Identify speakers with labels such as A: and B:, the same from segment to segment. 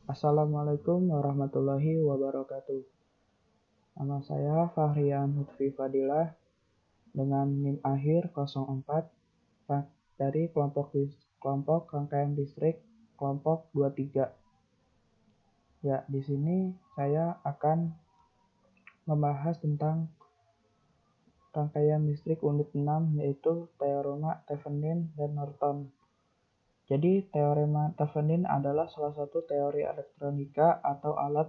A: Assalamualaikum warahmatullahi wabarakatuh. Nama saya Fahrian Lutfi Fadilah dengan NIM akhir 04 dari kelompok rangkaian listrik kelompok 23. Ya, di sini saya akan membahas tentang rangkaian listrik unit 6 yaitu teorema Thevenin dan Norton. Jadi, teorema Thevenin adalah salah satu teori elektronika atau alat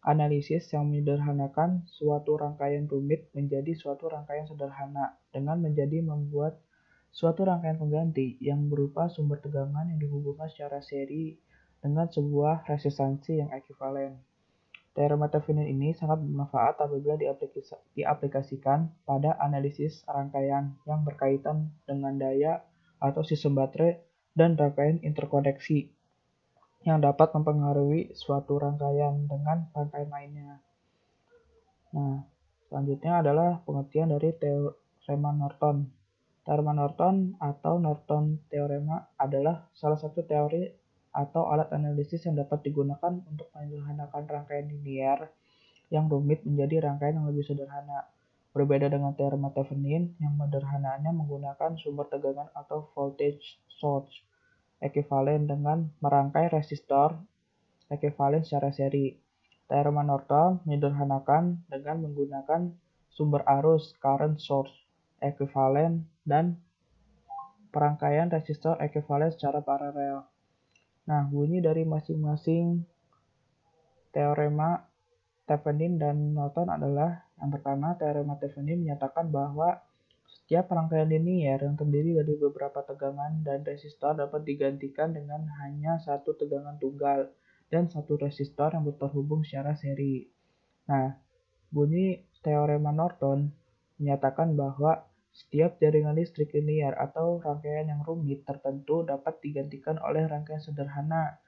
A: analisis yang menyederhanakan suatu rangkaian rumit menjadi suatu rangkaian sederhana dengan membuat suatu rangkaian pengganti yang berupa sumber tegangan yang dihubungkan secara seri dengan sebuah resistansi yang ekivalen. Teorema Thevenin ini sangat bermanfaat apabila diaplikasikan pada analisis rangkaian yang berkaitan dengan daya atau sistem baterai dan rangkaian interkoneksi yang dapat mempengaruhi suatu rangkaian dengan rangkaian lainnya. Nah, selanjutnya adalah pengertian dari teorema Norton. Teorema Norton atau Norton Theorem adalah salah satu teori atau alat analisis yang dapat digunakan untuk menyederhanakan rangkaian linear yang rumit menjadi rangkaian yang lebih sederhana. Berbeda dengan teorema Thevenin yang sederhananya menggunakan sumber tegangan atau voltage source ekivalen dengan merangkai resistor ekivalen secara seri. Teorema Norton menyederhanakan dengan menggunakan sumber arus current source ekivalen dan perangkaian resistor ekivalen secara paralel. Nah, bunyi dari masing-masing teorema Thevenin dan Norton adalah yang pertama, teorema Thevenin menyatakan bahwa setiap rangkaian linier yang terdiri dari beberapa tegangan dan resistor dapat digantikan dengan hanya satu tegangan tunggal dan satu resistor yang terhubung secara seri. Nah, bunyi teorema Norton menyatakan bahwa setiap jaringan listrik linier atau rangkaian yang rumit tertentu dapat digantikan oleh rangkaian sederhana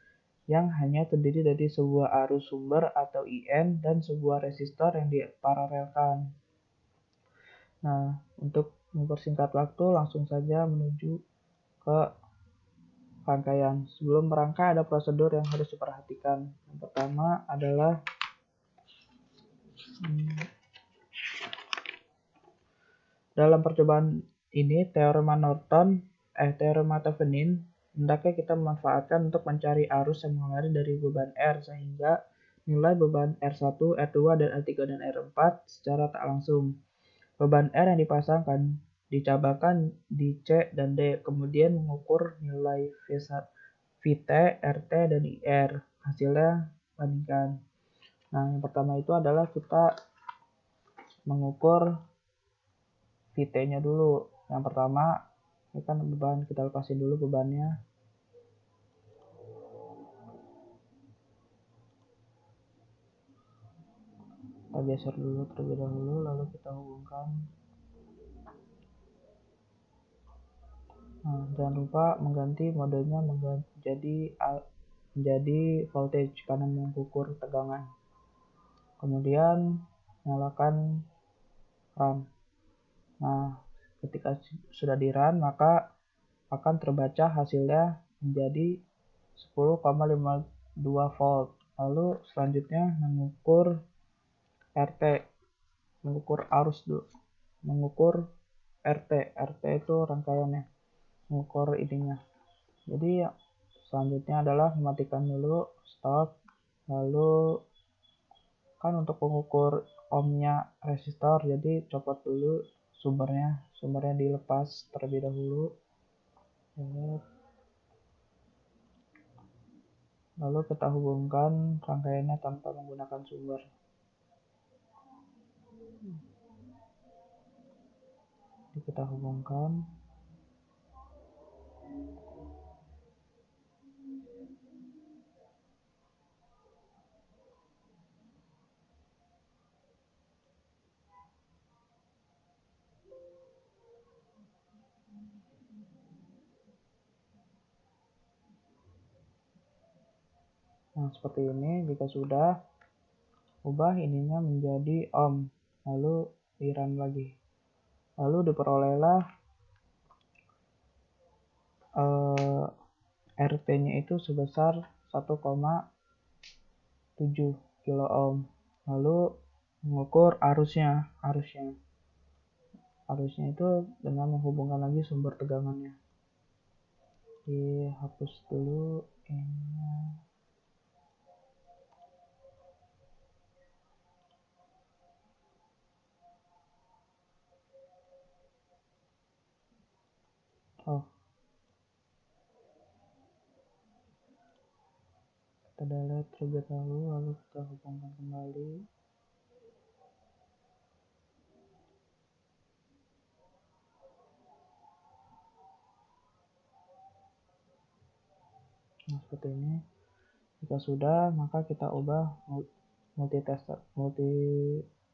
A: yang hanya terdiri dari sebuah arus sumber atau IN dan sebuah resistor yang diparalelkan. Nah, untuk mempersingkat waktu, langsung saja menuju ke rangkaian. Sebelum merangkai ada prosedur yang harus diperhatikan. Yang pertama adalah dalam percobaan ini teorema Thevenin hendaknya kita memanfaatkan untuk mencari arus yang mengalir dari beban R sehingga nilai beban R1, R2, dan R3 dan R4 secara tak langsung. Beban R yang dipasangkan dicabarkan di C dan D, kemudian mengukur nilai VT, RT, dan IR. Hasilnya bandingkan. Nah, yang pertama itu adalah kita mengukur VT-nya dulu. Yang pertama, ini kan beban, kita lepasin dulu bebannya. Kita geser dulu terlebih dahulu, lalu kita hubungkan. Nah, jangan lupa mengganti modenya menjadi voltage karena mengukur tegangan. Kemudian nyalakan run. Nah, ketika sudah di run maka akan terbaca hasilnya menjadi 10,52 volt. Lalu selanjutnya mengukur RT, mengukur arus dulu, mengukur RT itu rangkaiannya, mengukur ininya. Jadi selanjutnya adalah mematikan dulu, stop, lalu kan untuk mengukur ohmnya resistor, jadi copot dulu sumbernya dilepas terlebih dahulu. Lalu kita hubungkan rangkaiannya tanpa menggunakan sumber. Jadi kita hubungkan. Nah, seperti ini. Jika sudah, ubah ininya menjadi ohm, lalu di run lagi. Lalu diperolehlah RT-nya itu sebesar 1,52 kilo ohm. Lalu mengukur arusnya itu dengan menghubungkan lagi sumber tegangannya. Dihapus dulu ini. Kita delete terlebih dahulu, lalu kita hubungkan kembali. Nah, seperti ini. Jika sudah, maka kita ubah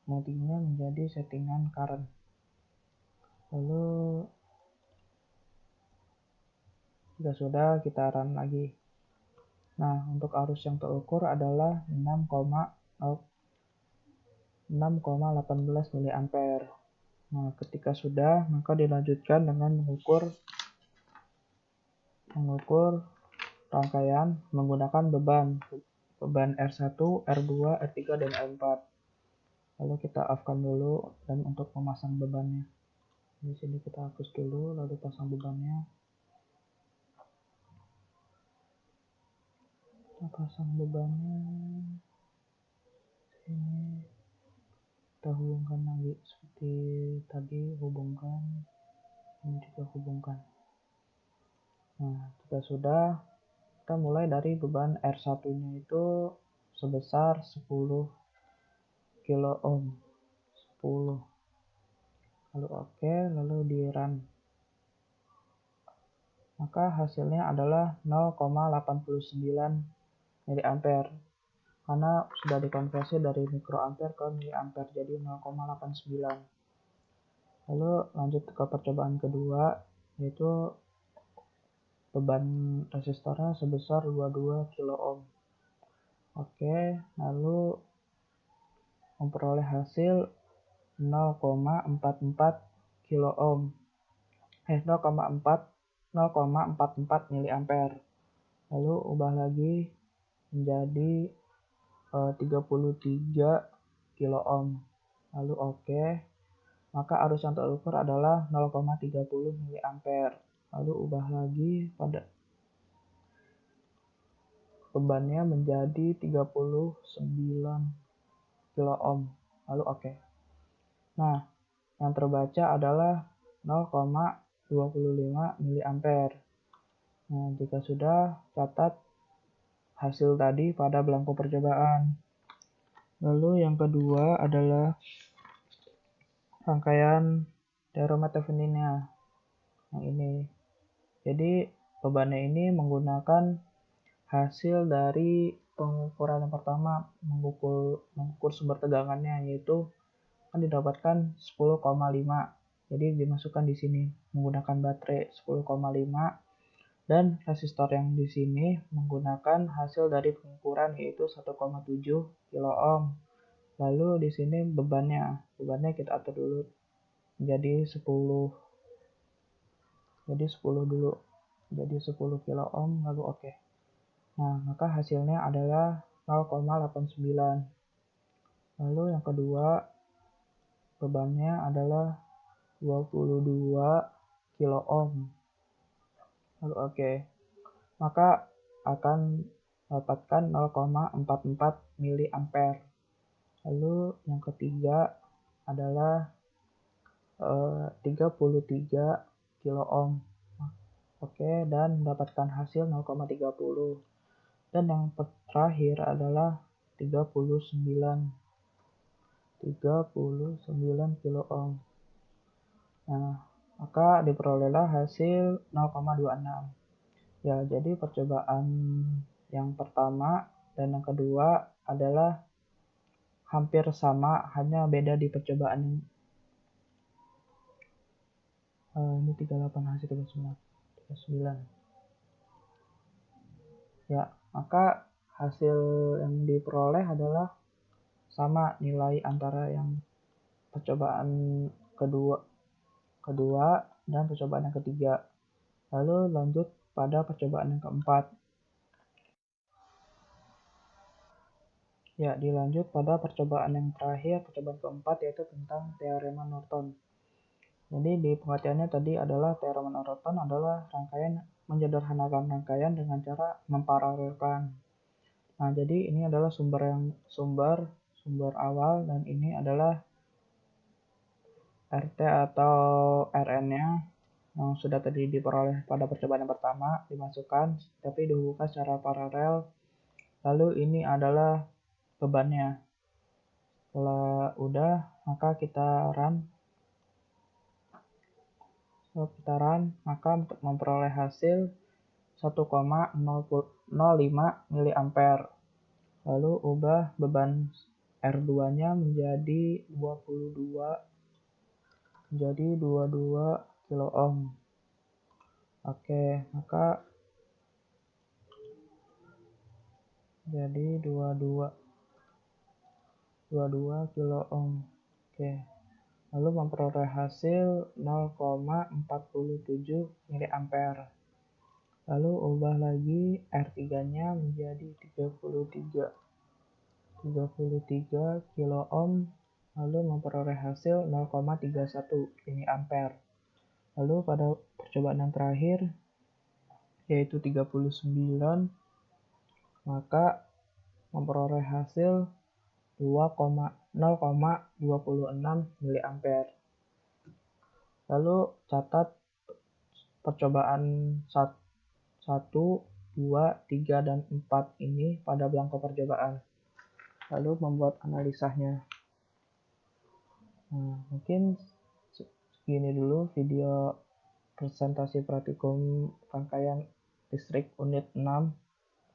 A: multinya menjadi settingan current. Lalu jika sudah, kita run lagi. Nah, untuk arus yang terukur adalah 6,18 mA. Nah, ketika sudah, maka dilanjutkan dengan mengukur rangkaian menggunakan beban R1, R2, R3, dan R4. Lalu kita off-kan dulu dan untuk memasang bebannya. Di sini kita hapus dulu, lalu pasang bebannya. Kita pasang bebannya. Sini kita hubungkan lagi seperti tadi, hubungkan. Ini juga hubungkan. Nah, jika sudah, kita mulai dari beban R1-nya itu sebesar 10 kilo ohm. 10. Lalu oke, lalu di run. Maka hasilnya adalah 0,89 mA. Karena sudah dikonversi dari mikroampere ke miliampere, jadi 0,89. Lalu lanjut ke percobaan kedua, yaitu beban resistornya sebesar 22 kilo ohm. Oke, lalu memperoleh hasil 0,44 kilo ohm. 0,44 miliampere. Lalu ubah lagi menjadi 33 kilo ohm. Lalu oke. Maka arus yang terukur adalah 0,30 miliampere. Lalu ubah lagi pada bebannya menjadi 39 kilo ohm. Lalu oke. Nah, yang terbaca adalah 0,25 miliampere. Nah, jika sudah, catat hasil tadi pada belangko percobaan. Lalu yang kedua adalah rangkaian diaromat Theveninnya. Yang ini. Jadi bebannya ini menggunakan hasil dari pengukuran yang pertama, mengukur sumber tegangannya, yaitu kan didapatkan 10,5. Jadi dimasukkan di sini menggunakan baterai 10,5 dan resistor yang di sini menggunakan hasil dari pengukuran yaitu 1,7 kilo ohm. Lalu di sini bebannya kita atur dulu menjadi 10. Jadi 10 dulu. Jadi 10 kilo ohm, lalu oke. Nah, maka hasilnya adalah 0,89. Lalu yang kedua, bebannya adalah 22 kilo ohm. Lalu oke. Maka akan dapatkan 0,44 miliampere. Lalu yang ketiga adalah 33 kilo ohm. Oke, dan mendapatkan hasil 0,30. Dan yang terakhir adalah 39 kilo ohm. Nah, maka diperolehlah hasil 0,26. Ya, jadi percobaan yang pertama dan yang kedua adalah hampir sama, hanya beda di percobaan ini 38 hasil 39. Ya, maka hasil yang diperoleh adalah sama nilai antara yang percobaan kedua dan percobaan yang ketiga. Lalu lanjut pada percobaan yang keempat. Ya, dilanjut pada percobaan yang terakhir, percobaan keempat, yaitu tentang teorema Norton. Jadi di pengertiannya tadi adalah teorema Norton adalah rangkaian menyederhanakan rangkaian dengan cara memparalelkan. Nah, jadi ini adalah sumber awal, dan ini adalah RT atau Rn-nya yang sudah tadi diperoleh pada percobaan yang pertama dimasukkan, tapi dihubungkan secara paralel. Lalu ini adalah bebannya. Setelah udah, maka kita run, maka untuk memperoleh hasil 1,005 mA. Lalu ubah beban R2-nya menjadi 22 kilo ohm. Oke, maka jadi 22 kilo ohm. Oke. Lalu memperoleh hasil 0,47 mA. Lalu ubah lagi R3-nya menjadi 33 kilo ohm, lalu memperoleh hasil 0,31 mA. Lalu pada percobaan yang terakhir, yaitu 39, maka memperoleh hasil 0,26 mA. Lalu catat percobaan 1, 2, 3, dan 4 ini pada belangko percobaan. Lalu membuat analisanya. Nah, mungkin segini dulu video presentasi praktikum rangkaian listrik unit 6.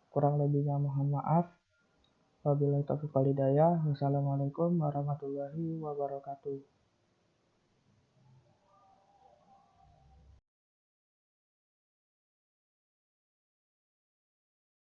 A: Kurang lebihnya mohon maaf. Wabillahi taufiq wal hidayah. Wassalamualaikum warahmatullahi wabarakatuh.